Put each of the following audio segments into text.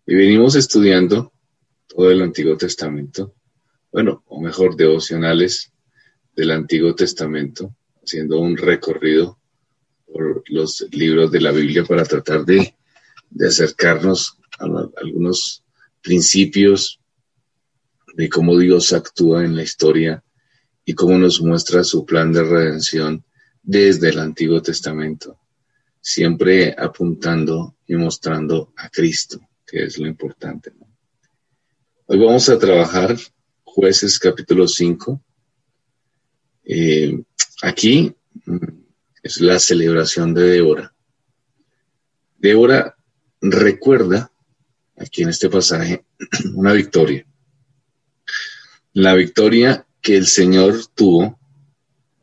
Y venimos estudiando todo el Antiguo Testamento, bueno, o mejor, devocionales del Antiguo Testamento, haciendo un recorrido por los libros de la Biblia para tratar de acercarnos a algunos principios de cómo Dios actúa en la historia y cómo nos muestra su plan de redención desde el Antiguo Testamento, siempre apuntando y mostrando a Cristo, que es lo importante, ¿no? Hoy vamos a trabajar Jueces capítulo 5. Aquí es la celebración de Débora. Débora recuerda, aquí en este pasaje, una victoria. La victoria que el Señor tuvo,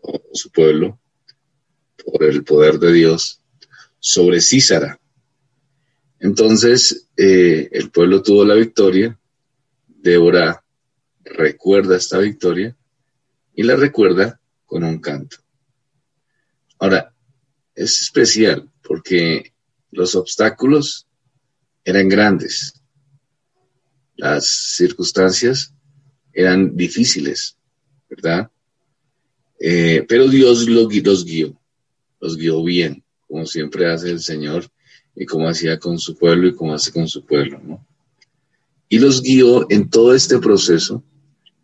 o su pueblo, por el poder de Dios, sobre Sísara. Entonces, el pueblo tuvo la victoria. Débora recuerda esta victoria y la recuerda con un canto. Ahora, es especial porque los obstáculos eran grandes, las circunstancias eran difíciles, ¿verdad? Pero Dios los guió bien, como siempre hace el Señor y como hacía con su pueblo y como hace con su pueblo, ¿no? Y los guió en todo este proceso,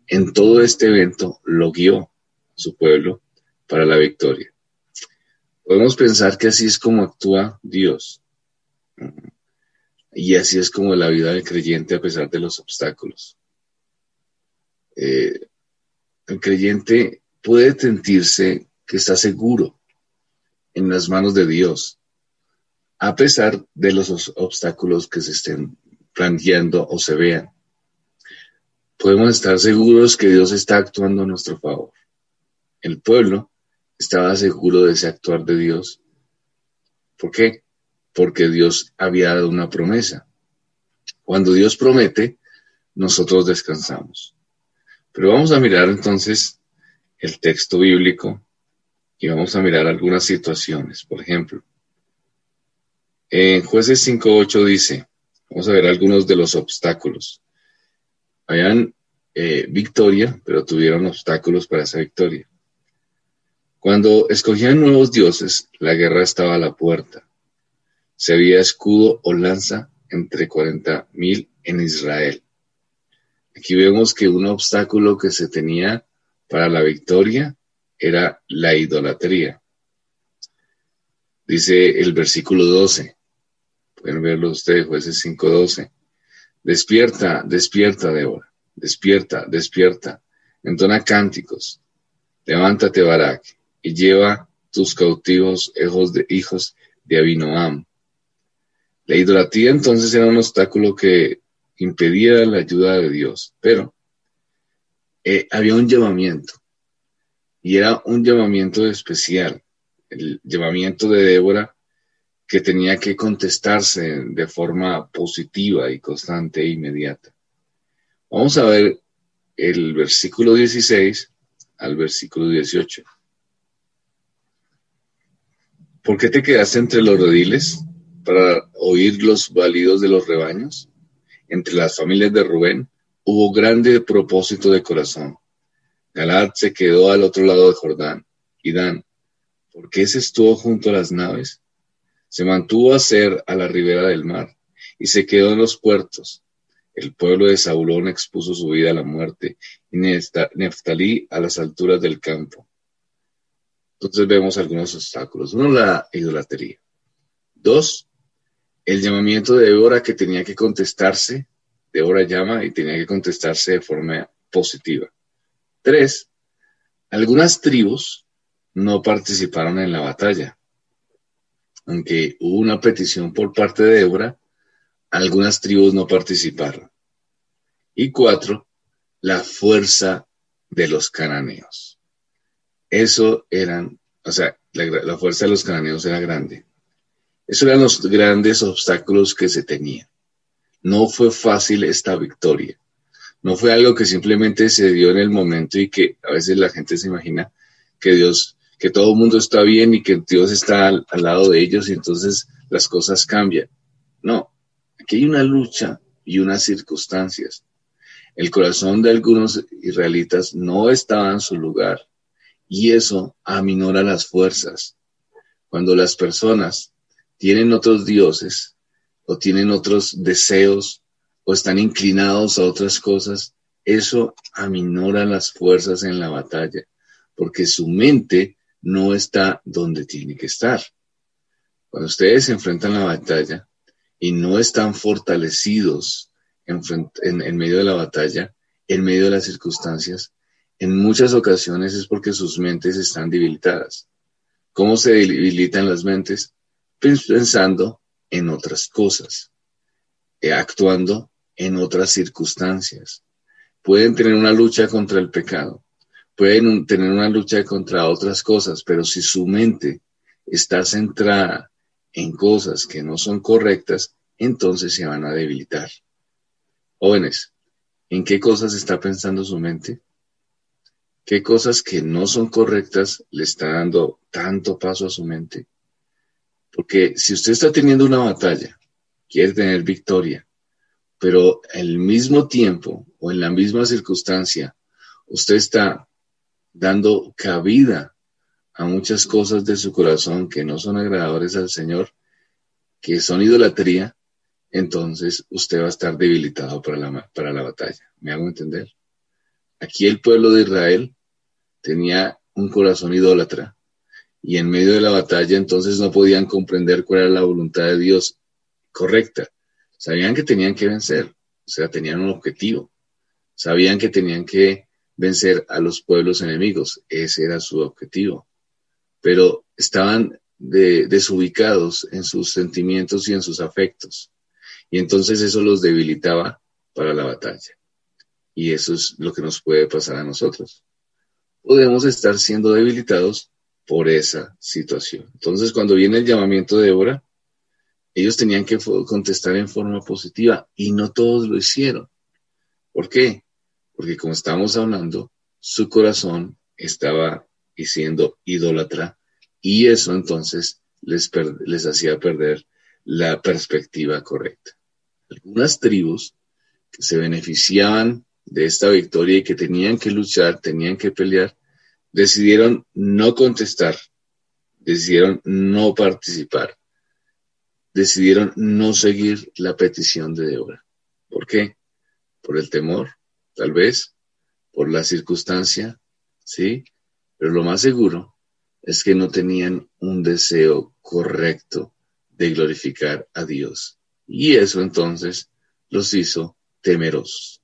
en todo este evento, lo guió a su pueblo para la victoria. Podemos pensar que así es como actúa Dios. Y así es como la vida del creyente a pesar de los obstáculos. El creyente puede sentirse que está seguro en las manos de Dios, a pesar de los obstáculos que se estén planteando o se vean. Podemos estar seguros que Dios está actuando a nuestro favor. El pueblo estaba seguro de ese actuar de Dios. ¿Por qué? Porque Dios había dado una promesa. Cuando Dios promete, nosotros descansamos. Pero vamos a mirar entonces el texto bíblico y vamos a mirar algunas situaciones. Por ejemplo, en Jueces 5:8 dice, vamos a ver algunos de los obstáculos. Habían victoria, pero tuvieron obstáculos para esa victoria. Cuando escogían nuevos dioses, la guerra estaba a la puerta. Se veía escudo o lanza entre 40,000 en Israel. Aquí vemos que un obstáculo que se tenía para la victoria era la idolatría. Dice el versículo 12, pueden verlo ustedes, Jueces 5:12. Despierta, despierta, Débora, despierta, despierta, entona cánticos, levántate, Barak, y lleva tus cautivos hijos de Abinoam. La idolatría entonces era un obstáculo que impedía la ayuda de Dios, pero había un llamamiento, y era un llamamiento especial, el llamamiento de Débora, que tenía que contestarse de forma positiva y constante e inmediata. Vamos a ver el versículo 16 al versículo 18. ¿Por qué te quedaste entre los rediles para oír los balidos de los rebaños? Entre las familias de Rubén hubo grande propósito de corazón. Galaad se quedó al otro lado de Jordán. Y Dan, ¿por qué se estuvo junto a las naves? Se mantuvo a Aser a la ribera del mar y se quedó en los puertos. El pueblo de Zabulón expuso su vida a la muerte y Neftalí a las alturas del campo. Entonces vemos algunos obstáculos. Uno, la idolatría. Dos, el llamamiento de Débora que tenía que contestarse. Débora llama y tenía que contestarse de forma positiva. Tres, algunas tribus no participaron en la batalla. Aunque hubo una petición por parte de Débora, algunas tribus no participaron. Y cuatro, la fuerza de los cananeos. La fuerza de los cananeos era grande. Esos eran los grandes obstáculos que se tenían. No fue fácil esta victoria. No fue algo que simplemente se dio en el momento y que a veces la gente se imagina que todo el mundo está bien y que Dios está al lado de ellos y entonces las cosas cambian. No, aquí hay una lucha y unas circunstancias. El corazón de algunos israelitas no estaba en su lugar y eso aminora las fuerzas. Cuando las personas tienen otros dioses o tienen otros deseos o están inclinados a otras cosas, eso aminora las fuerzas en la batalla, porque su mente no está donde tiene que estar. Cuando ustedes se enfrentan a la batalla y no están fortalecidos en medio de la batalla, en medio de las circunstancias, en muchas ocasiones es porque sus mentes están debilitadas. ¿Cómo se debilitan las mentes? Pensando en otras cosas, actuando en otras circunstancias. Pueden tener una lucha contra el pecado, pueden tener una lucha contra otras cosas, pero si su mente está centrada en cosas que no son correctas, entonces se van a debilitar. Jóvenes, ¿en qué cosas está pensando su mente? ¿Qué cosas que no son correctas le está dando tanto paso a su mente? Porque si usted está teniendo una batalla, quiere tener victoria, pero al mismo tiempo o en la misma circunstancia, usted está dando cabida a muchas cosas de su corazón que no son agradables al Señor, que son idolatría, entonces usted va a estar debilitado para la batalla. ¿Me hago entender? Aquí el pueblo de Israel tenía un corazón idólatra y en medio de la batalla entonces no podían comprender cuál era la voluntad de Dios correcta. Sabían que tenían que vencer, o sea, tenían un objetivo. Sabían que tenían que vencer a los pueblos enemigos, ese era su objetivo. Pero estaban desubicados en sus sentimientos y en sus afectos. Y entonces eso los debilitaba para la batalla. Y eso es lo que nos puede pasar a nosotros. Podemos estar siendo debilitados por esa situación. Entonces, cuando viene el llamamiento de Débora, ellos tenían que contestar en forma positiva y no todos lo hicieron. ¿Por qué? Porque como estamos hablando, su corazón estaba siendo idólatra y eso entonces les hacía perder la perspectiva correcta. Algunas tribus que se beneficiaban de esta victoria y que tenían que luchar, tenían que pelear, decidieron no contestar, decidieron no participar, decidieron no seguir la petición de Débora. ¿Por qué? Por el temor, tal vez, por la circunstancia, ¿sí? Pero lo más seguro es que no tenían un deseo correcto de glorificar a Dios. Y eso entonces los hizo temerosos,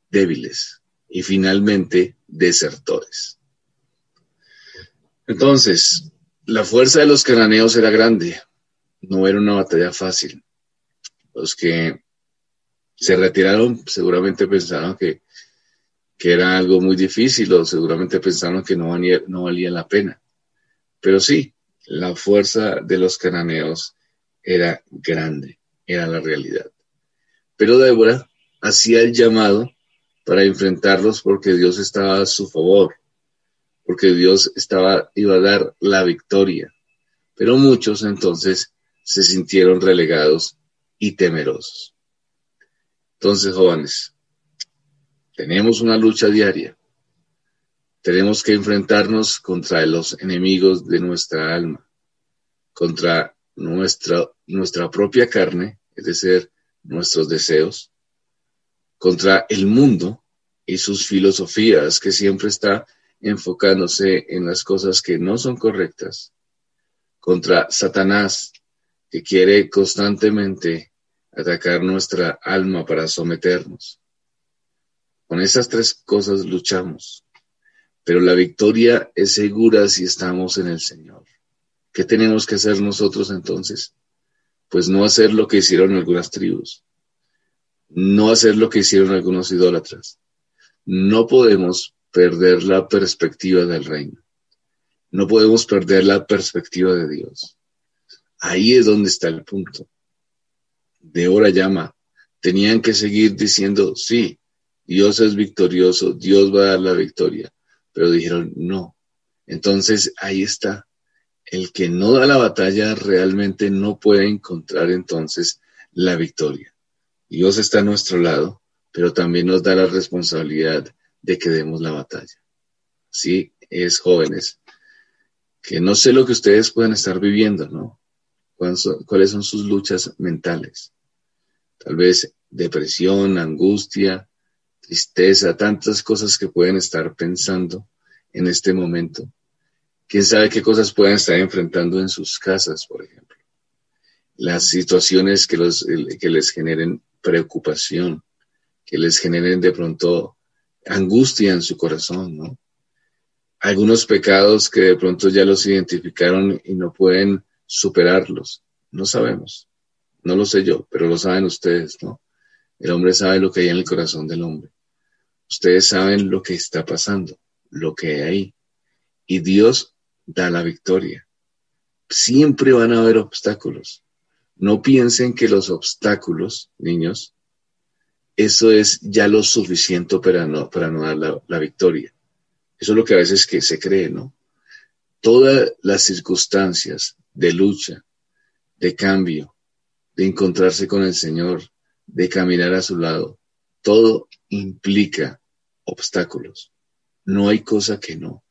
débiles y finalmente desertores. Entonces, la fuerza de los cananeos era grande, no era una batalla fácil. Los que se retiraron seguramente pensaron que era algo muy difícil o seguramente pensaron que no valía la pena. Pero sí, la fuerza de los cananeos era grande, era la realidad. Pero Débora hacía el llamado para enfrentarlos porque Dios estaba a su favor, porque Dios iba a dar la victoria. Pero muchos entonces se sintieron relegados y temerosos. Entonces, jóvenes, tenemos una lucha diaria. Tenemos que enfrentarnos contra los enemigos de nuestra alma, contra nuestra propia carne, es decir, nuestros deseos, contra el mundo y sus filosofías que siempre está enfocándose en las cosas que no son correctas, contra Satanás que quiere constantemente atacar nuestra alma para someternos. Con esas tres cosas luchamos, pero la victoria es segura si estamos en el Señor. ¿Qué tenemos que hacer nosotros entonces? Pues no hacer lo que hicieron algunas tribus, no hacer lo que hicieron algunos idólatras. No podemos perder la perspectiva del reino. No podemos perder la perspectiva de Dios. Ahí es donde está el punto. Débora llama. Tenían que seguir diciendo, sí, Dios es victorioso, Dios va a dar la victoria. Pero dijeron, no. Entonces ahí está. El que no da la batalla realmente no puede encontrar entonces la victoria. Dios está a nuestro lado, pero también nos da la responsabilidad de que demos la batalla. Sí, es jóvenes, que no sé lo que ustedes pueden estar viviendo, ¿no? ¿Cuáles son sus luchas mentales? Tal vez depresión, angustia, tristeza, tantas cosas que pueden estar pensando en este momento. ¿Quién sabe qué cosas pueden estar enfrentando en sus casas, por ejemplo? Las situaciones que les generen preocupación, que les generen de pronto angustia en su corazón, ¿no? Algunos pecados que de pronto ya los identificaron y no pueden superarlos. No sabemos, no lo sé yo, pero lo saben ustedes, ¿no? El hombre sabe lo que hay en el corazón del hombre. Ustedes saben lo que está pasando, lo que hay ahí. Y Dios da la victoria. Siempre van a haber obstáculos. No piensen que los obstáculos, niños, eso es ya lo suficiente para no dar la victoria. Eso es lo que a veces que se cree, ¿no? Todas las circunstancias de lucha, de cambio, de encontrarse con el Señor, de caminar a su lado, todo implica obstáculos. No hay cosa que no.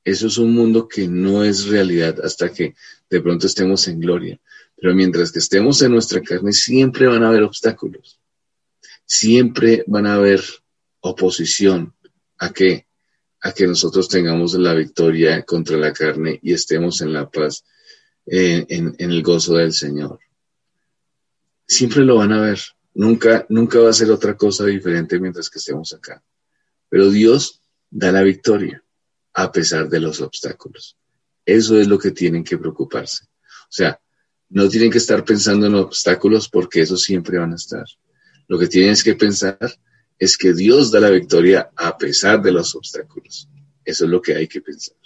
Eso es un mundo que no es realidad hasta que de pronto estemos en gloria. Pero mientras que estemos en nuestra carne, siempre van a haber obstáculos. Siempre van a haber oposición. ¿A qué? A que nosotros tengamos la victoria contra la carne y estemos en la paz, en el gozo del Señor. Siempre lo van a ver. Nunca va a ser otra cosa diferente mientras que estemos acá. Pero Dios da la victoria a pesar de los obstáculos. Eso es lo que tienen que preocuparse. O sea, no tienen que estar pensando en obstáculos porque esos siempre van a estar. Lo que tienen que pensar es que Dios da la victoria a pesar de los obstáculos. Eso es lo que hay que pensar.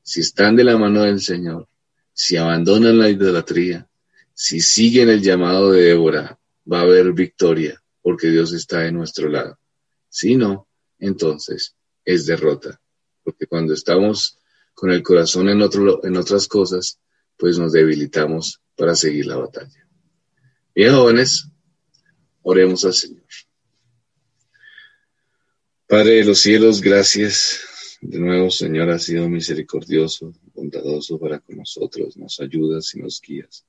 Si están de la mano del Señor, si abandonan la idolatría, si siguen el llamado de Débora, va a haber victoria porque Dios está de nuestro lado. Si no, entonces es derrota. Porque cuando estamos con el corazón en otras cosas, pues nos debilitamos para seguir la batalla. Bien, jóvenes, oremos al Señor. Padre de los cielos, gracias. De nuevo, Señor, has sido misericordioso, bondadoso para con nosotros, nos ayudas y nos guías.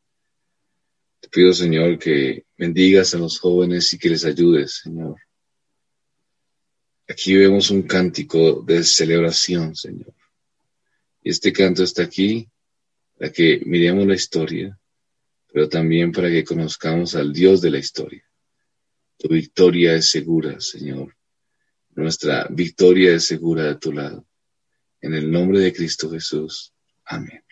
Te pido, Señor, que bendigas a los jóvenes y que les ayudes, Señor. Aquí vemos un cántico de celebración, Señor. Y este canto está aquí para que miremos la historia, pero también para que conozcamos al Dios de la historia. Tu victoria es segura, Señor. Nuestra victoria es segura de tu lado. En el nombre de Cristo Jesús. Amén.